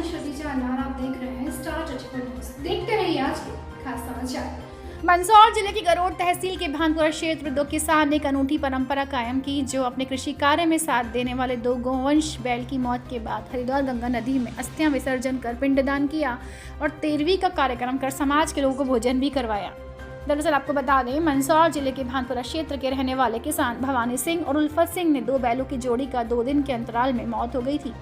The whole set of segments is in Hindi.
श्रुति चांदा और आप देख रहे हैं स्टार 24 न्यूज। देखते रहिए आज के खास समाचार। मंदसौर जिले की गरोड़ तहसील के भानपुरा क्षेत्र दो किसान ने एक अनूठी परंपरा कायम की, जो अपने कृषि कार्य में साथ देने वाले दो गोवंश बैल की मौत के बाद हरिद्वार गंगा नदी में अस्थियां विसर्जन कर पिंडदान किया और 13वीं का कार्यक्रम कर समाज के लोगों को भोजन भी करवाया। दरअसल आपको बता दें, मंदसौर जिले के भानपुरा क्षेत्र के रहने वाले किसान भवानी सिंह और उल्फत सिंह ने दो बैलों की जोड़ी का 2 दिन के अंतराल में मौत हो गई थी।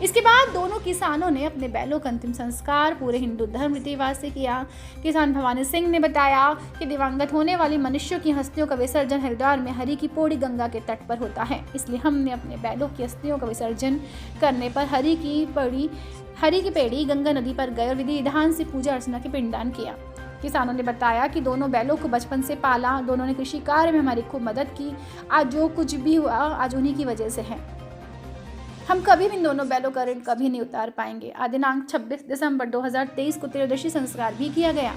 इसके बाद दोनों किसानों ने अपने बैलों का अंतिम संस्कार पूरे हिंदू धर्म रीति रिवाज से किया। किसान भवानी सिंह ने बताया कि दिवंगत होने वाली मनुष्यों की हस्तियों का विसर्जन हरिद्वार में हरि की पौड़ी गंगा के तट पर होता है, इसलिए हमने अपने बैलों की अस्थियों का विसर्जन करने पर हरि की पेड़ी गंगा नदी पर गए और विधि विधान से पूजा अर्चना के पिंडदान किया। किसानों ने बताया कि दोनों बैलों को बचपन से पाला, दोनों ने कृषि कार्य में हमारी खूब मदद की। आज जो कुछ भी हुआ आज उन्हीं की वजह से है। हम कभी भी इन दोनों बैलों का ऋण कभी नहीं उतार पाएंगे। आज दिनांक 26 दिसंबर 2023 को त्रयोदशी संस्कार भी किया गया।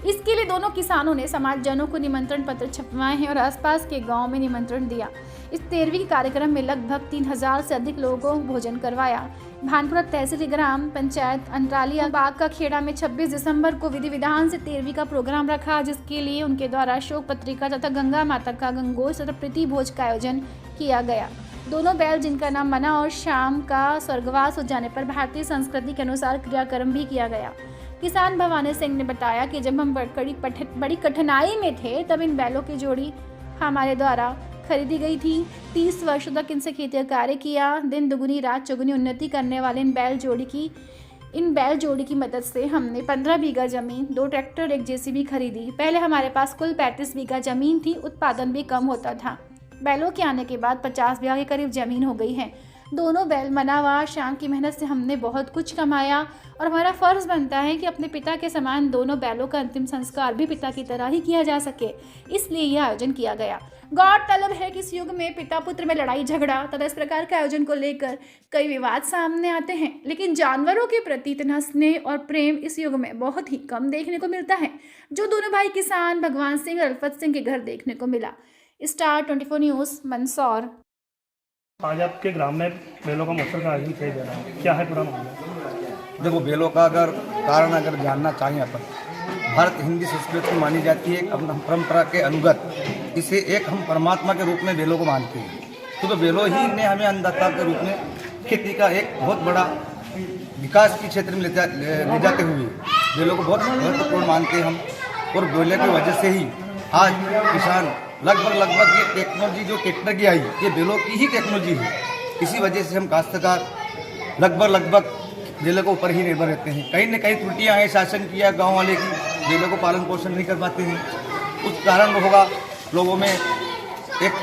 इसके लिए दोनों किसानों ने समाजजनों को निमंत्रण पत्र छपवाए हैं और आसपास के गांव में निमंत्रण दिया। इस 13वीं कार्यक्रम में लगभग 3000 से अधिक लोगों को भोजन करवाया। भानपुरा तहसील ग्राम पंचायत अंतरालिया बाग का खेड़ा में 26 दिसंबर को विधि विधान से 13वीं का प्रोग्राम रखा, जिसके लिए उनके द्वारा शोक पत्रिका तथा गंगा माता का गंगोत्सव तथा प्रीति भोज का आयोजन किया गया। दोनों बैल जिनका नाम मना और शाम का स्वर्गवास हो जाने पर भारतीय संस्कृति के अनुसार क्रियाक्रम भी किया गया। किसान भवानी सिंह ने बताया कि जब हम बड़ी कठिनाई में थे तब इन बैलों की जोड़ी हमारे द्वारा खरीदी गई थी। 30 वर्षों तक इनसे खेती कार्य किया। दिन दुगुनी रात चौगुनी उन्नति करने वाले इन बैल जोड़ी की मदद से हमने 15 बीघा जमीन, 2 ट्रैक्टर, 1 जेसीबी खरीदी। पहले हमारे पास कुल 35 बीघा जमीन थी, उत्पादन भी कम होता था। बैलों के आने के बाद 50 बीघा के करीब जमीन हो गई है। दोनों बैल मना व शाम की मेहनत से हमने बहुत कुछ कमाया और हमारा फर्ज बनता है कि अपने पिता के समान दोनों बैलों का अंतिम संस्कार भी पिता की तरह ही किया जा सके, इसलिए यह आयोजन किया गया। गौरतलब है कि इस युग में पिता पुत्र में लड़ाई झगड़ा तथा इस प्रकार के आयोजन को लेकर कई विवाद सामने आते हैं, लेकिन जानवरों के प्रति इतना स्नेह और प्रेम इस युग में बहुत ही कम देखने को मिलता है, जो दोनों भाई किसान भगवान सिंह और उल्फत सिंह के घर देखने को मिला। Star 24 news Mandsaur. आज आपके ग्राम में बैलों का महोत्सव का आयोजन किया जा रहा है, क्या है पूरा मामला? देखो, बैलों का कारण जानना चाहिए अपन, भारत हिंदी संस्कृति में मानी जाती है एक परंपरा के अनुगत। इसे एक हम परमात्मा के रूप में बैलों को मानते हैं। तो बैलों ही ने हमें अन्नदाता के रूप में खेती का एक बहुत बड़ा विकास के क्षेत्र में ले जाते हुए बैलों को बहुत महत्वपूर्ण मानते हैं हम। और बैलों की वजह से ही आज किसान लगभग ये टेक्नोलॉजी जो ट्रैक्टर की आई, ये बैलों की ही टेक्नोलॉजी है। इसी वजह से हम काश्तकार लगभग बैलों के ऊपर ही निर्भर रहते हैं। कहीं न कहीं त्रुटियां हैं शासन की या गाँव वाले की, बैलों को पालन पोषण नहीं कर पाते हैं। कुछ कारण होगा लोगों में एक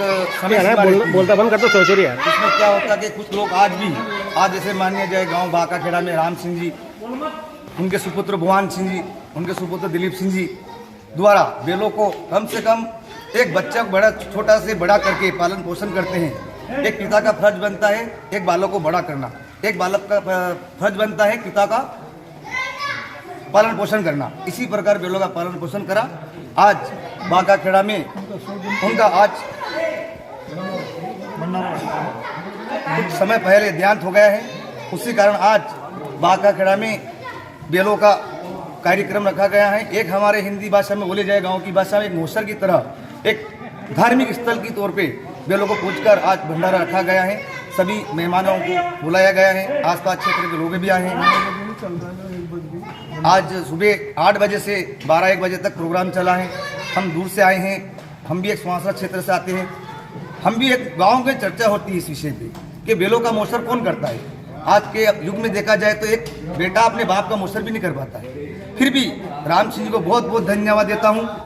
समय बोलता बंद कर तो सोच रही है। इसमें क्या होता है कि कुछ लोग आज जैसे मानिए जाए गाँव बाका खेड़ा में राम सिंह जी, उनके सुपुत्र भगवान सिंह जी, उनके सुपुत्र दिलीप सिंह जी द्वारा बैलों को कम से कम एक बच्चा को छोटा से बड़ा करके पालन पोषण करते हैं। एक पिता का फर्ज बनता है एक बालक को बड़ा करना, एक बालक का फर्ज बनता है पिता का पालन पोषण करना। इसी प्रकार बैलों का पालन पोषण करा। आज बाका खेड़ा में उनका आज कुछ समय पहले देहांत हो गया है। उसी कारण आज बाका खेड़ा में बैलों का कार्यक्रम रखा गया है। एक हमारे हिंदी भाषा में बोले जाए, गांव की भाषा में एक महोत्सव की तरह एक धार्मिक स्थल की तौर पे बैलों को पूजकर आज भंडारा रखा गया है। सभी मेहमानों को बुलाया गया है, आसपास क्षेत्र के लोग भी आए हैं। आज सुबह 8 बजे से 12-1 बजे तक प्रोग्राम चला है। हम दूर से आए हैं, हम भी एक स्वास्थ्य क्षेत्र से आते हैं। हम भी एक गाँव में चर्चा होती है इस विषय पे कि बैलों का महोत्सव कौन करता है। आज के युग में देखा जाए तो एक बेटा अपने बाप का महोत्सव भी नहीं कर पाता है। फिर भी राम सिंह जी को बहुत बहुत धन्यवाद देता हूँ।